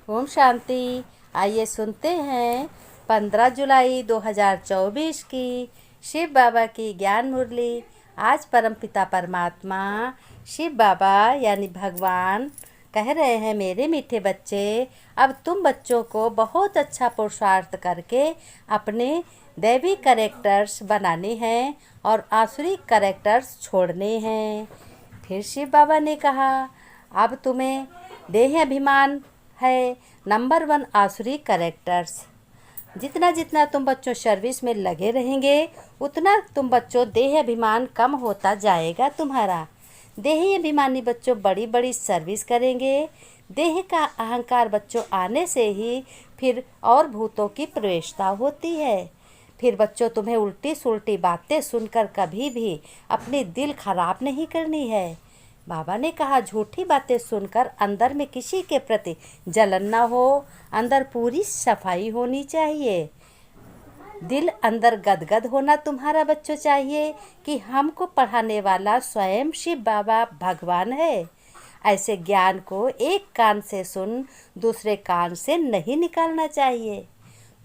ओम शांति। आइए सुनते हैं 15 जुलाई 2024 की शिव बाबा की ज्ञान मुरली। आज परमपिता परमात्मा शिव बाबा यानी भगवान कह रहे हैं, मेरे मीठे बच्चे, अब तुम बच्चों को बहुत अच्छा पुरुषार्थ करके अपने दैवी कैरेक्टर्स बनाने हैं और आसुरी कैरेक्टर्स छोड़ने हैं। फिर शिव बाबा ने कहा, अब तुम्हें देह अभिमान है नंबर 1 आसुरी कैरेक्टर्स। जितना जितना तुम बच्चों सर्विस में लगे रहेंगे उतना तुम बच्चों देह अभिमान कम होता जाएगा तुम्हारा। देही अभिमानी बच्चों बड़ी बड़ी सर्विस करेंगे। देह का अहंकार बच्चों आने से ही फिर और भूतों की प्रवेशता होती है। फिर बच्चों तुम्हें उल्टी सुल्टी बातें सुनकर कभी भी अपनी दिल खराब नहीं करनी है। बाबा ने कहा, झूठी बातें सुनकर अंदर में किसी के प्रति जलन ना हो, अंदर पूरी सफाई होनी चाहिए। दिल अंदर गदगद होना तुम्हारा बच्चों चाहिए कि हमको पढ़ाने वाला स्वयं शिव बाबा भगवान है। ऐसे ज्ञान को एक कान से सुन दूसरे कान से नहीं निकालना चाहिए।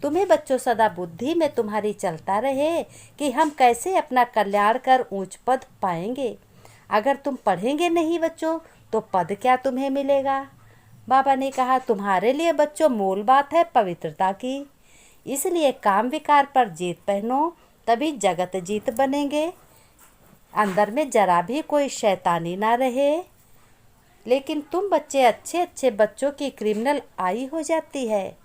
तुम्हें बच्चों सदा बुद्धि में तुम्हारी चलता रहे कि हम कैसे अपना कल्याण कर ऊंच पद पाएंगे। अगर तुम पढ़ेंगे नहीं बच्चों तो पद क्या तुम्हें मिलेगा। बाबा ने कहा, तुम्हारे लिए बच्चों मूल बात है पवित्रता की, इसलिए काम विकार पर जीत पहनो, तभी जगत जीत बनेंगे। अंदर में जरा भी कोई शैतानी ना रहे। लेकिन तुम बच्चे अच्छे अच्छे बच्चों की क्रिमिनल आई हो जाती है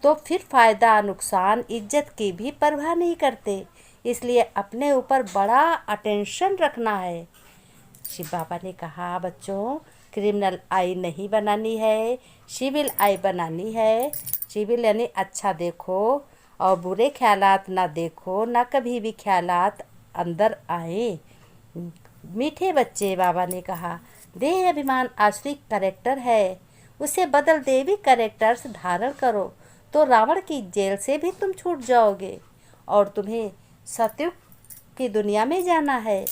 तो फिर फ़ायदा नुकसान इज्जत की भी परवाह नहीं करते। इसलिए अपने ऊपर बड़ा अटेंशन रखना है। शिव बाबा ने कहा, बच्चों क्रिमिनल आई नहीं बनानी है, सिविल आई बनानी है। सिविल यानी अच्छा देखो और बुरे ख्यालात ना देखो, ना कभी भी ख्यालात अंदर आए। मीठे बच्चे, बाबा ने कहा, देह अभिमान आसुरी कैरेक्टर है, उसे बदल देवी कैरेक्टर्स धारण करो तो रावण की जेल से भी तुम छूट जाओगे और तुम्हें सतयुग की दुनिया में जाना है।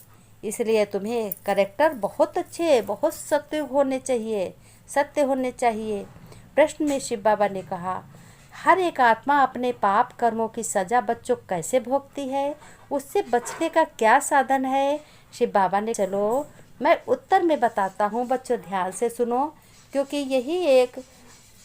इसलिए तुम्हें कैरेक्टर बहुत अच्छे, बहुत सत्युग होने चाहिए, सत्य होने चाहिए। प्रश्न में शिव बाबा ने कहा, हर एक आत्मा अपने पाप कर्मों की सज़ा बच्चों कैसे भोगती है, उससे बचने का क्या साधन है। शिव बाबा ने, चलो मैं उत्तर में बताता हूँ बच्चों, ध्यान से सुनो, क्योंकि यही एक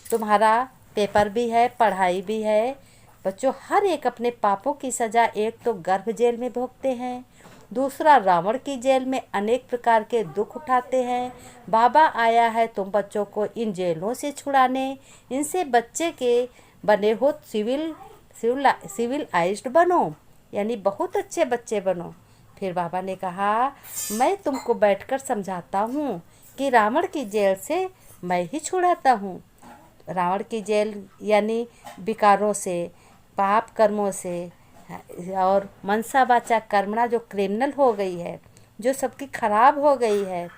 तुम्हारा पेपर भी है, पढ़ाई भी है। बच्चों हर एक अपने पापों की सज़ा एक तो गर्भ जेल में भोगते हैं, दूसरा रावण की जेल में अनेक प्रकार के दुख उठाते हैं। बाबा आया है तुम बच्चों को इन जेलों से छुड़ाने। इनसे बच्चे के बने हो सिविलाइज्ड बनो, यानी बहुत अच्छे बच्चे बनो। फिर बाबा ने कहा, मैं तुमको बैठकर समझाता हूँ कि रावण की जेल से मैं ही छुड़ाता हूँ। रावण की जेल यानी विकारों से, पाप कर्मों से और मनसा वाचा कर्मणा जो क्रिमिनल हो गई है, जो सबकी खराब हो गई है।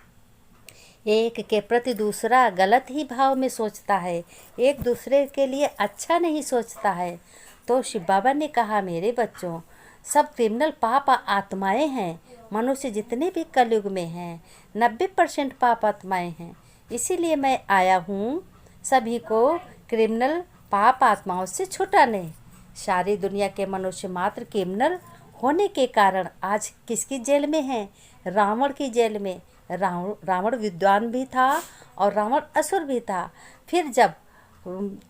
एक के प्रति दूसरा गलत ही भाव में सोचता है, एक दूसरे के लिए अच्छा नहीं सोचता है। तो शिव बाबा ने कहा, मेरे बच्चों सब क्रिमिनल पाप आत्माएं हैं। मनुष्य जितने भी कलयुग में हैं 90% पाप आत्माएं हैं। इसीलिए मैं आया हूँ सभी को क्रिमिनल पाप आत्माओं से छुटाने। सारी दुनिया के मनुष्य मात्र क्रिमिनल होने के कारण आज किसकी जेल में हैं? रावण की जेल में। रावण विद्वान भी था और रावण असुर भी था। फिर जब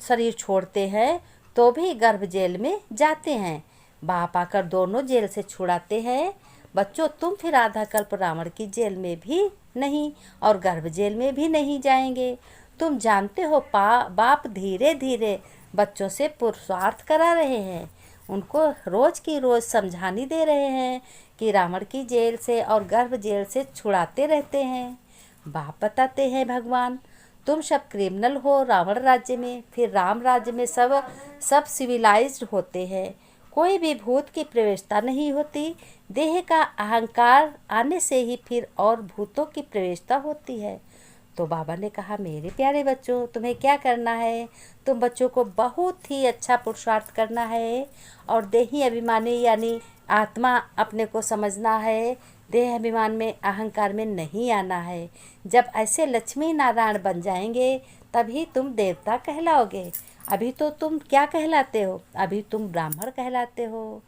शरीर छोड़ते हैं तो भी गर्भ जेल में जाते हैं। बाप आकर दोनों जेल से छुड़ाते हैं। बच्चों तुम फिर आधा कल्प रावण की जेल में भी नहीं और गर्भ जेल में भी नहीं जाएंगे। तुम जानते हो बाप धीरे धीरे बच्चों से पुरुषार्थ करा रहे हैं, उनको रोज़ की रोज़ समझानी दे रहे हैं कि रावण की जेल से और गर्भ जेल से छुड़ाते रहते हैं। बाप बताते हैं, भगवान तुम सब क्रिमिनल हो रावण राज्य में, फिर राम राज्य में सब सिविलाइज्ड होते हैं। कोई भी भूत की प्रवेशता नहीं होती। देह का अहंकार आने से ही फिर और भूतों की प्रवेशता होती है। तो बाबा ने कहा, मेरे प्यारे बच्चों तुम्हें क्या करना है, तुम बच्चों को बहुत ही अच्छा पुरुषार्थ करना है और देही अभिमानी यानी आत्मा अपने को समझना है। देह अभिमान में अहंकार में नहीं आना है। जब ऐसे लक्ष्मी नारायण बन जाएंगे तभी तुम देवता कहलाओगे। अभी तो तुम क्या कहलाते हो? अभी तुम ब्राह्मण कहलाते हो।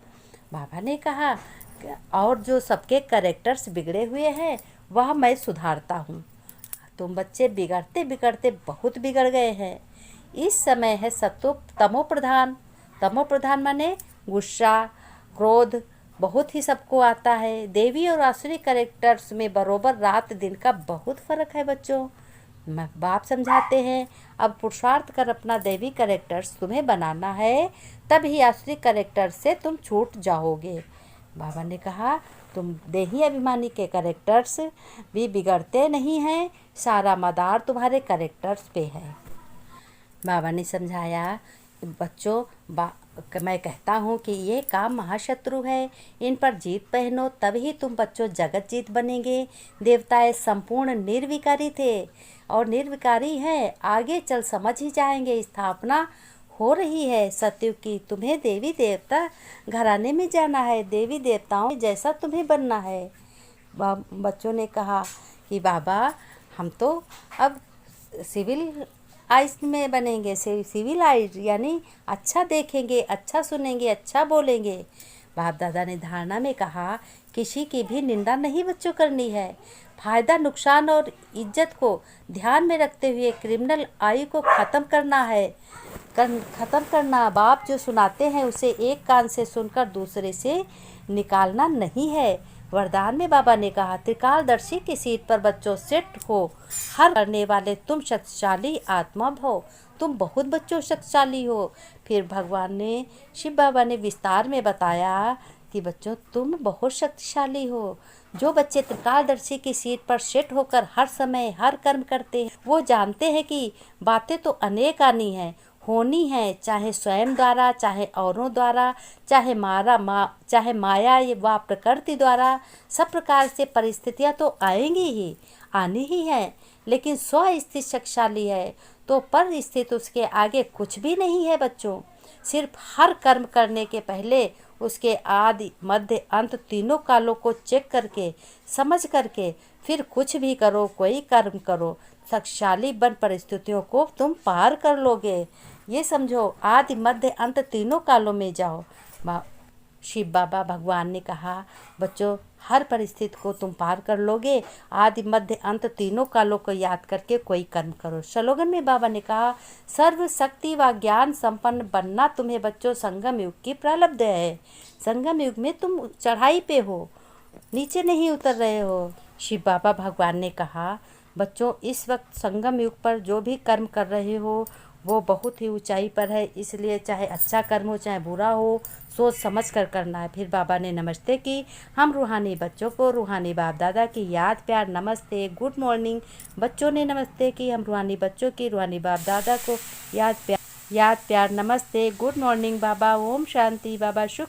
बाबा ने कहा और जो सबके कैरेक्टर्स बिगड़े हुए हैं वह मैं सुधारता हूँ। तुम बच्चे बिगड़ते बिगड़ते बहुत बिगड़ गए हैं। इस समय है सत्व तमो प्रधान। तमो प्रधान माने गुस्सा, क्रोध बहुत ही सबको आता है। देवी और आसुरी कैरेक्टर्स में बरोबर रात दिन का बहुत फर्क है बच्चों। बाप समझाते हैं अब पुरुषार्थ कर अपना देवी कैरेक्टर्स तुम्हें बनाना है, तभी आसुरी कैरेक्टर से तुम छूट जाओगे। बाबा ने कहा तुम देही अभिमानी के कैरेक्टर्स भी बिगड़ते नहीं हैं, सारा मदार तुम्हारे कैरेक्टर्स पे है। बाबा ने समझाया बच्चों मैं कहता हूँ कि ये काम महाशत्रु है, इन पर जीत पहनो तभी तुम बच्चों जगत जीत बनेंगे। देवताएं संपूर्ण निर्विकारी थे और निर्विकारी हैं, आगे चल समझ ही जाएंगे। स्थापना हो रही है सत्युग की। तुम्हें देवी देवता घराने में जाना है, देवी देवताओं जैसा तुम्हें बनना है। बच्चों ने कहा कि बाबा हम तो अब सिविल आइस में बनेंगे, सिविल आइज यानी अच्छा देखेंगे, अच्छा सुनेंगे, अच्छा बोलेंगे। बाप दादा ने धारणा में कहा किसी की भी निंदा नहीं बच्चों करनी है। फ़ायदा नुकसान और इज्जत को ध्यान में रखते हुए क्रिमिनल आयु को ख़त्म करना है, ख़त्म करना। बाप जो सुनाते हैं उसे एक कान से सुनकर दूसरे से निकालना नहीं है। वरदान में बाबा ने कहा त्रिकालदर्शी की सीट पर बच्चों सेट हो, हर करने वाले तुम शक्तिशाली आत्मा भव। तुम बहुत बच्चों शक्तिशाली हो। फिर भगवान ने शिव बाबा ने विस्तार में बताया कि बच्चों तुम बहुत शक्तिशाली हो। जो बच्चे त्रिकालदर्शी की सीट पर सेट होकर हर समय हर कर्म करते हैं वो जानते हैं कि बातें तो अनेक आनी हैं, होनी है, चाहे स्वयं द्वारा, चाहे औरों द्वारा, चाहे माया व प्रकृति द्वारा। सब प्रकार से परिस्थितियां तो आएंगी ही, आनी ही है। लेकिन स्व स्थित शक्तिशाली है तो पर स्थित उसके आगे कुछ भी नहीं है बच्चों। सिर्फ हर कर्म करने के पहले उसके आदि मध्य अंत तीनों कालों को चेक करके समझ करके फिर कुछ भी करो, कोई कर्म करो, शक्तिशाली बन परिस्थितियों को तुम पार कर लोगे। ये समझो आदि मध्य अंत तीनों कालों में जाओ। शिव बाबा भगवान ने कहा बच्चों हर परिस्थिति को तुम पार कर लोगे। आदि मध्य अंत तीनों कालों को याद करके कोई कर्म करो। स्लोगन में बाबा ने कहा सर्व शक्ति व ज्ञान संपन्न बनना तुम्हें बच्चों संगम युग की प्रारब्ध है। संगम युग में तुम चढ़ाई पे हो, नीचे नहीं उतर रहे हो। शिव बाबा भगवान ने कहा बच्चों इस वक्त संगम युग पर जो भी कर्म कर रहे हो वो बहुत ही ऊंचाई पर है, इसलिए चाहे अच्छा कर्म हो चाहे बुरा हो सोच समझ कर करना है। फिर बाबा ने नमस्ते की। हम रूहानी बच्चों को रूहानी बाप दादा की याद प्यार नमस्ते गुड मॉर्निंग। बच्चों ने नमस्ते की। हम रूहानी बच्चों की रूहानी बाप दादा को याद प्यार नमस्ते गुड मॉर्निंग। बाबा ओम शांति। बाबा शुक्र